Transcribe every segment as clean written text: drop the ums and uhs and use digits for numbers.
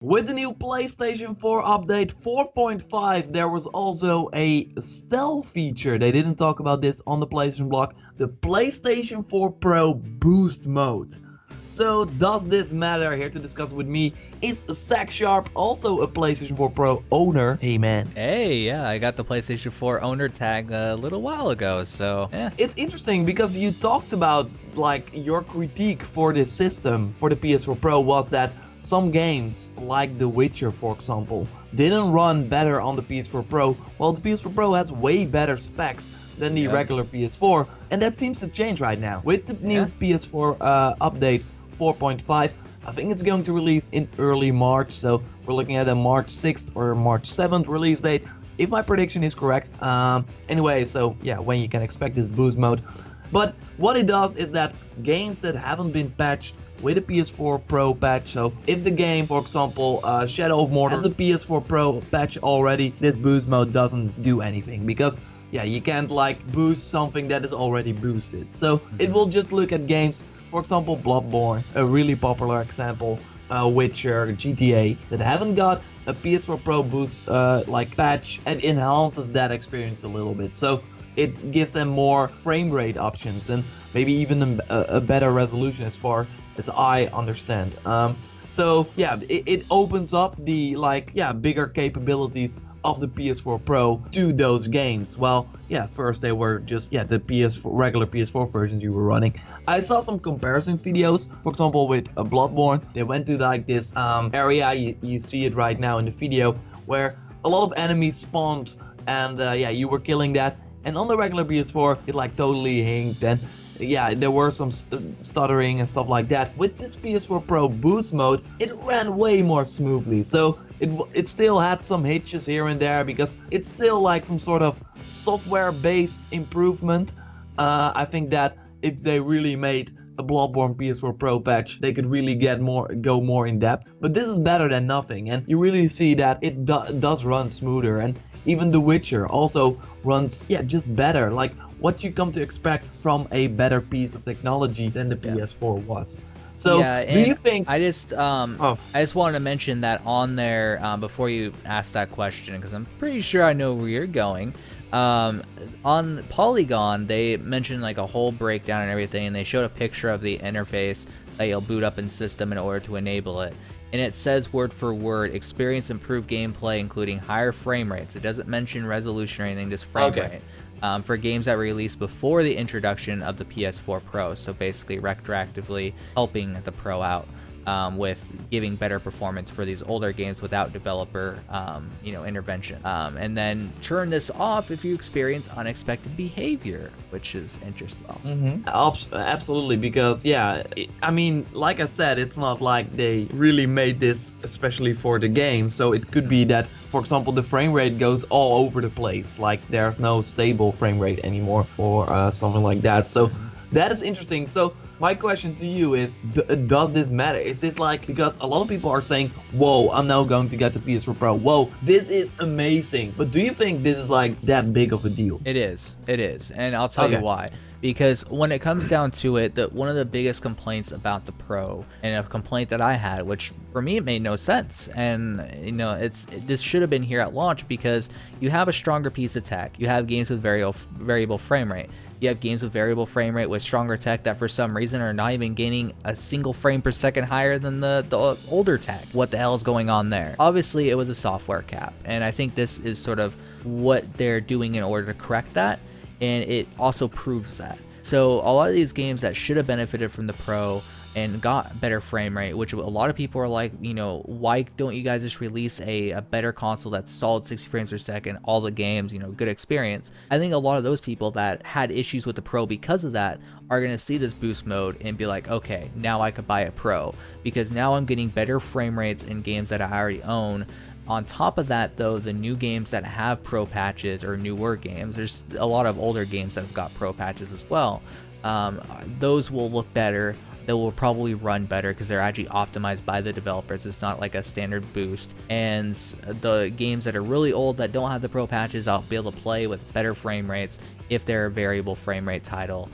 With the new PlayStation 4 update 4.5, there was also a stealth feature. They didn't talk about this on the PlayStation blog. The PlayStation 4 Pro Boost Mode. So does this matter? Here to discuss with me is Zach Sharp, also a PlayStation 4 Pro owner. Hey man. Hey, yeah, I got the PlayStation 4 owner tag a little while ago, so yeah. It's interesting because you talked about like your critique for this system for the PS4 Pro was that some games, like The Witcher for example, didn't run better on the PS4 Pro, while the PS4 Pro has way better specs than the regular PS4, and that seems to change right now. With the new PS4 update 4.5, I think it's going to release in early March, so we're looking at a March 6th or March 7th release date, if my prediction is correct. Anyway, so yeah, when you can expect this boost mode. But what it does is that games that haven't been patched with a PS4 Pro patch, so if the game, for example, Shadow of Mordor has a PS4 Pro patch already, this boost mode doesn't do anything, because yeah, you can't like boost something that is already boosted. So it will just look at games, for example, Bloodborne, a really popular example, Witcher, GTA, that haven't got a PS4 Pro boost like patch, and enhances that experience a little bit. So it gives them more frame rate options and maybe even a better resolution as far as I understand. So yeah, it opens up the bigger capabilities of the PS4 Pro to those games. Well, yeah, first they were just the regular PS4 versions you were running. I saw some comparison videos, for example with Bloodborne. They went to like this area, you see it right now in the video, where a lot of enemies spawned, and you were killing that. And on the regular PS4, it like totally hinked, and yeah, there were some stuttering and stuff like that. With this PS4 Pro Boost Mode, it ran way more smoothly. So it still had some hitches here and there, because it's still like some sort of software-based improvement. I think that if they really made a Bloodborne PS4 Pro patch, they could really go more in depth. But this is better than nothing, and you really see that it does run smoother. And even The Witcher also runs just better, like what you come to expect from a better piece of technology than the PS4 was. So do you think I just wanted to mention that on there before you ask that question, because I'm pretty sure I know where you're going. On Polygon, they mentioned like a whole breakdown and everything, and they showed a picture of the interface that you'll boot up in system in order to enable it. And it says word for word, experience improved gameplay, including higher frame rates. It doesn't mention resolution or anything, just frame rate. For games that were released before the introduction of the PS4 Pro. So basically retroactively helping the Pro out with giving better performance for these older games without developer intervention. And then turn this off if you experience unexpected behavior, which is interesting. Absolutely, because I mean, like I said, it's not like they really made this especially for the game. So it could be that, for example, the frame rate goes all over the place, like there's no stable frame rate anymore, or something like that. So that is interesting. So my question to you is, does this matter? Is this like, because a lot of people are saying, whoa, I'm now going to get the PS4 Pro. Whoa, this is amazing. But do you think this is like that big of a deal? It is. And I'll tell you why. Because when it comes down to it, one of the biggest complaints about the Pro, and a complaint that I had, which for me it made no sense, and this should have been here at launch, because you have a stronger piece of tech. You have games with variable frame rate. You have games with variable frame rate with stronger tech that for some reason are not even gaining a single frame per second higher than the older tech. What the hell is going on there? Obviously, it was a software cap, and I think this is sort of what they're doing in order to correct that, and it also proves that. So a lot of these games that should have benefited from the Pro and got better frame rate, which a lot of people are like, why don't you guys just release a better console that's solid 60 frames per second, all the games, good experience. I think a lot of those people that had issues with the Pro because of that are going to see this boost mode and be like, okay, now I could buy a Pro, because now I'm getting better frame rates in games that I already own. On top of that, though, the new games that have Pro patches, or newer games, there's a lot of older games that have got Pro patches as well. Those will look better. They will probably run better because they're actually optimized by the developers. It's not like a standard boost. And the games that are really old that don't have the Pro patches, I'll be able to play with better frame rates if they're a variable frame rate title.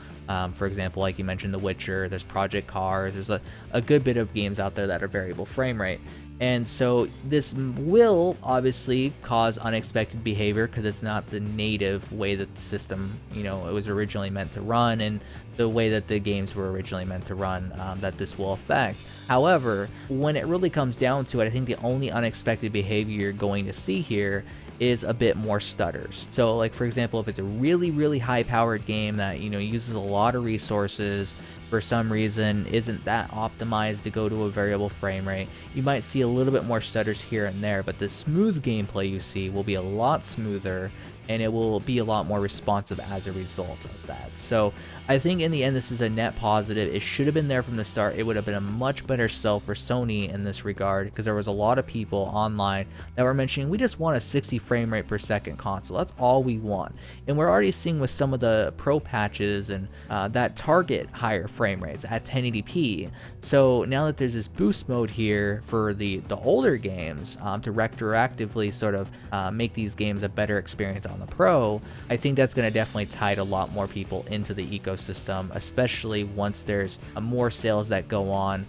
For example, like you mentioned, The Witcher, there's Project Cars, there's a good bit of games out there that are variable frame rate. And so this will obviously cause unexpected behavior because it's not the native way that the system, it was originally meant to run, and the way that the games were originally meant to run, that this will affect. However, when it really comes down to it, I think the only unexpected behavior you're going to see here is a bit more stutters. So like, for example, if it's a really, really high powered game that, uses a lot of resources, for some reason isn't that optimized to go to a variable frame rate, you might see a little bit more stutters here and there, but the smooth gameplay you see will be a lot smoother, and it will be a lot more responsive as a result of that. So I think in the end, this is a net positive. It should have been there from the start. It would have been a much better sell for Sony in this regard, because there was a lot of people online that were mentioning, we just want a 60 frame rate per second console. That's all we want. And we're already seeing with some of the Pro patches and that target higher frame rates at 1080p. So now that there's this boost mode here for the older games to retroactively sort of make these games a better experience on the Pro, I think that's going to definitely tide a lot more people into the ecosystem, especially once there's more sales that go on,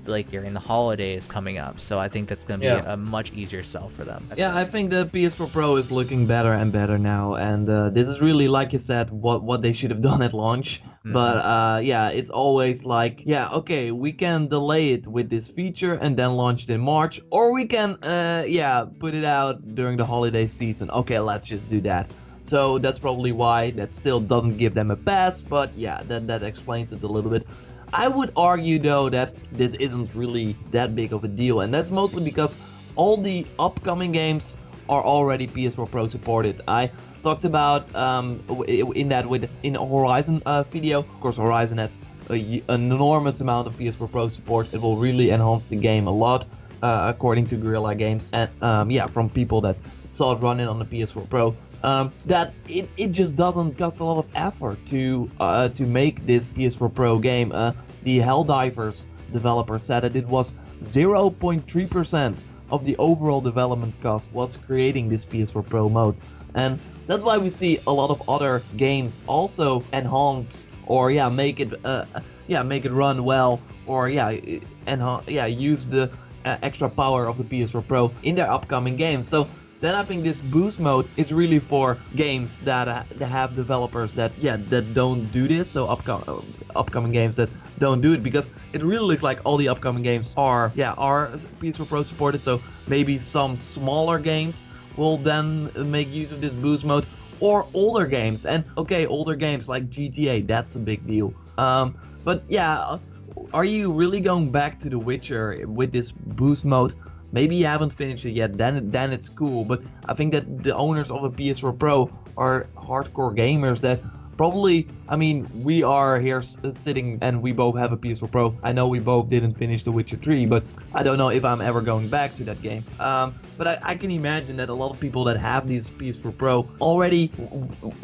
like during the holidays coming up. So I think that's going to be a much easier sell for them. I think the PS4 Pro is looking better and better now, and this is really, like you said, what they should have done at launch. But it's always like, okay, we can delay it with this feature and then launch it in March, or we can put it out during the holiday season. Okay, let's just do that. So that's probably why that still doesn't give them a pass, but that explains it a little bit. I would argue though that this isn't really that big of a deal, and that's mostly because all the upcoming games are already PS4 Pro supported. I talked about in a Horizon video. Of course, Horizon has an enormous amount of PS4 Pro support. It will really enhance the game a lot, according to Guerrilla Games, and from people that saw it running on the PS4 Pro. That it just doesn't cost a lot of effort to make this PS4 Pro game. The Helldivers developer said that it was 0.3% of the overall development cost was creating this PS4 Pro mode, and that's why we see a lot of other games also enhance or make it run well, or use the extra power of the PS4 Pro in their upcoming games. So then I think this boost mode is really for games that have developers that don't do this. So upcoming games that don't do it, because it really looks like all the upcoming games are PS4 Pro supported. So maybe some smaller games will then make use of this boost mode, or older games. And okay, older games like GTA, that's a big deal. But are you really going back to The Witcher with this boost mode? Maybe you haven't finished it yet, then it's cool. But I think that the owners of a PS4 Pro are hardcore gamers that probably, we are here sitting and we both have a PS4 Pro. I know we both didn't finish The Witcher 3, but I don't know if I'm ever going back to that game. But I can imagine that a lot of people that have these PS4 Pro already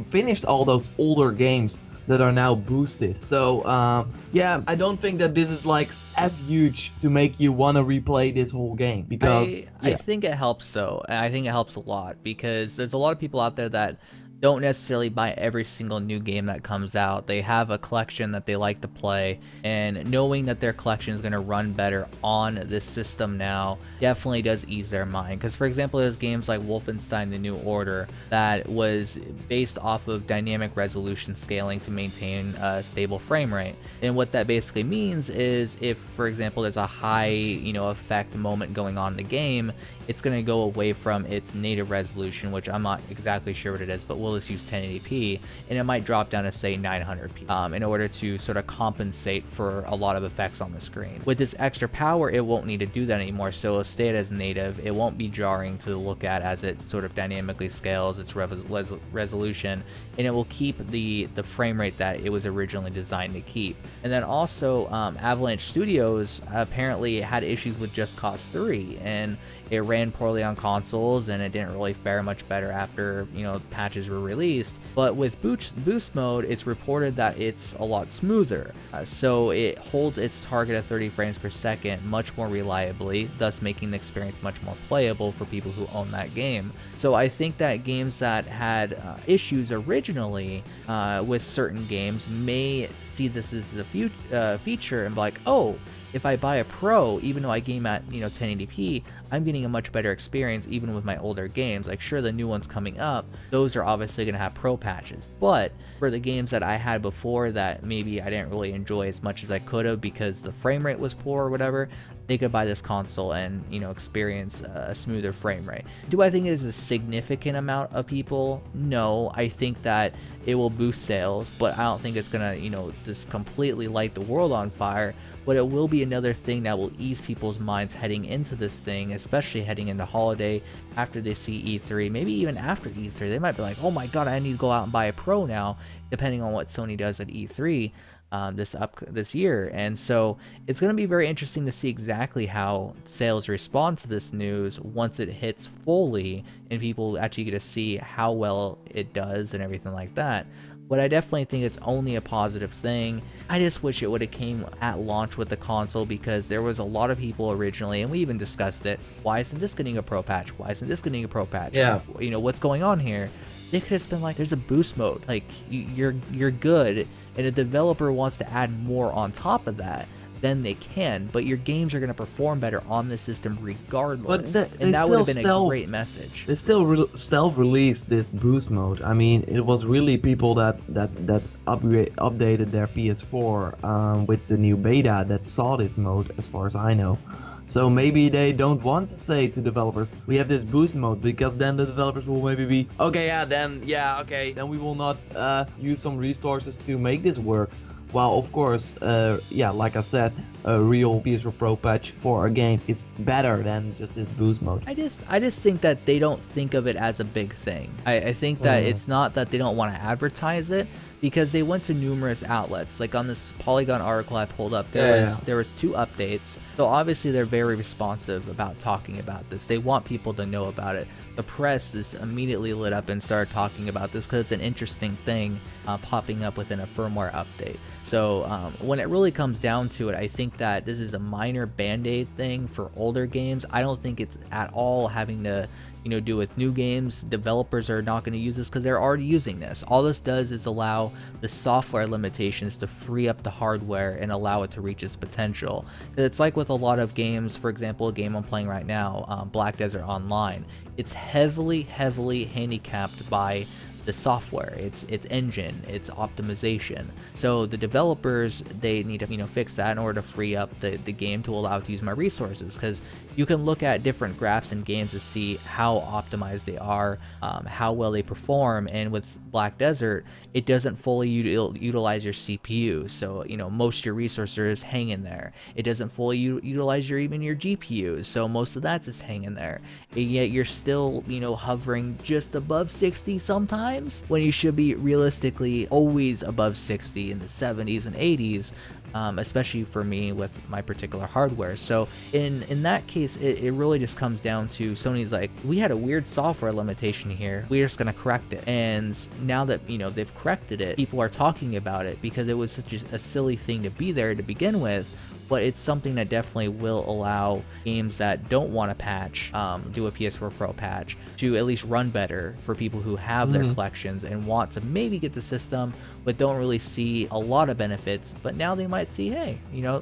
finished all those older games that are now boosted. So I don't think that this is like as huge to make you want to replay this whole game, because I think it helps though. I think it helps a lot, because there's a lot of people out there that don't necessarily buy every single new game that comes out. They have a collection that they like to play, and knowing that their collection is going to run better on this system now definitely does ease their mind. Because for example, there's games like Wolfenstein The New Order that was based off of dynamic resolution scaling to maintain a stable frame rate. And what that basically means is, if for example there's a high effect moment going on in the game, it's going to go away from its native resolution, which I'm not exactly sure what it is, but we'll just use 1080p, and it might drop down to say 900p in order to sort of compensate for a lot of effects on the screen. With this extra power, it won't need to do that anymore, so it'll stay as native. It won't be jarring to look at as it sort of dynamically scales its resolution, and it will keep the frame rate that it was originally designed to keep. And then also, Avalanche Studios apparently had issues with Just Cause 3, and it ran poorly on consoles, and it didn't really fare much better after patches were released. But with boost mode, it's reported that it's a lot smoother, so it holds its target of 30 frames per second much more reliably, thus making the experience much more playable for people who own that game. So I think that games that had issues originally with certain games may see this as a feature and be like, oh, if I buy a Pro, even though I game at 1080p, I'm getting a much better experience even with my older games. Like, sure, the new ones coming up, those are obviously going to have Pro patches, but for the games that I had before that maybe I didn't really enjoy as much as I could have because the frame rate was poor or whatever, they could buy this console and experience a smoother frame rate. Do I think it is a significant amount of people? No, I think that it will boost sales, but I don't think it's gonna just completely light the world on fire. But it will be another thing that will ease people's minds heading into this thing, especially heading into holiday after they see E3, maybe even after E3. They might be like, oh my god, I need to go out and buy a Pro now, depending on what Sony does at E3 this year. And so it's going to be very interesting to see exactly how sales respond to this news once it hits fully and people actually get to see how well it does and everything like that. But I definitely think it's only a positive thing. I just wish it would have came at launch with the console, because there was a lot of people originally, and we even discussed it, why isn't this getting a Pro patch? Why isn't this getting a Pro patch? Yeah. What's going on here? They could have just been like, there's a boost mode, like you're good, and a developer wants to add more on top of that, then they can, but your games are going to perform better on the system regardless. And that would have been a great message. They still self-released this boost mode. I mean, it was really people that updated their PS4 with the new beta that saw this mode, as far as I know. So maybe they don't want to say to developers, we have this boost mode, because then the developers will maybe be, okay, then we will not use some resources to make this work. Well, of course, like I said, a real PS4 Pro patch for a game, it's better than just this boost mode. I just think that they don't think of it as a big thing. I think that it's not that they don't want to advertise it, because they went to numerous outlets. Like on this Polygon article I pulled up, there was 2 updates. So obviously they're very responsive about talking about this. They want people to know about it. The press is immediately lit up and started talking about this because it's an interesting thing popping up within a firmware update. So when it really comes down to it, I think that this is a minor band-aid thing for older games. I don't think it's at all having to do with new games. Developers are not going to use this because they're already using this. All this does is allow the software limitations to free up the hardware and allow it to reach its potential. It's like with a lot of games, for example, a game I'm playing right now, Black Desert Online, it's heavily handicapped by the software, its engine, its optimization. So the developers, they need to fix that in order to free up the game to allow it to use my resources, because you can look at different graphs in games to see how optimized they are, how well they perform, and with Black Desert, it doesn't fully utilize your CPU, so most of your resources hang in there. It doesn't fully utilize even your GPU, so most of that's just hanging there, and yet you're still hovering just above 60 sometimes, when you should be realistically always above 60 in the 70s and 80s, especially for me with my particular hardware. So in that case, it really just comes down to Sony's like, we had a weird software limitation here, we're just going to correct it. And now that they've corrected it, people are talking about it because it was such a silly thing to be there to begin with. But it's something that definitely will allow games that don't want to patch, do a PS4 Pro patch, to at least run better for people who have their collections and want to maybe get the system, but don't really see a lot of benefits. But now they might see, hey,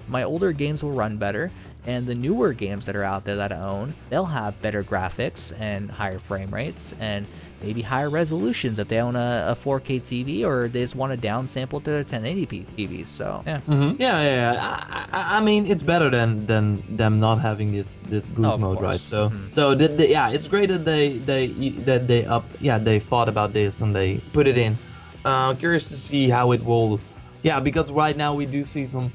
my older games will run better, and the newer games that are out there that I own, they'll have better graphics and higher frame rates and maybe higher resolutions if they own a 4K TV, or they just want to downsample to their 1080p TVs. So yeah. I mean, it's better than them not having this boost mode, right? So it's great that they thought about this and they put it in. Curious to see how it will. Yeah, because right now we do see some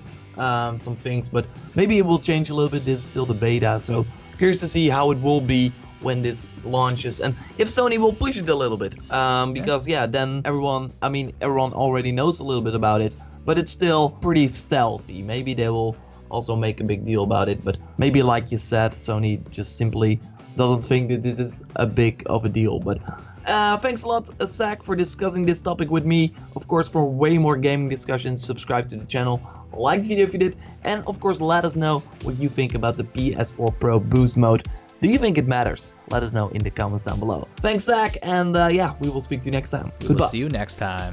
things, but maybe it will change a little bit. This is still the beta, so curious to see how it will be when this launches, and if Sony will push it a little bit, because then everyone already knows a little bit about it, but it's still pretty stealthy. Maybe they will also make a big deal about it, but maybe, like you said, Sony just simply doesn't think that this is a big of a deal. But thanks a lot, Zach, for discussing this topic with me. Of course, for way more gaming discussions, subscribe to the channel, like the video if you did, and of course let us know what you think about the PS4 Pro Boost Mode. Do you think it matters? Let us know in the comments down below. Thanks, Zach, and we will speak to you next time. We will see you next time.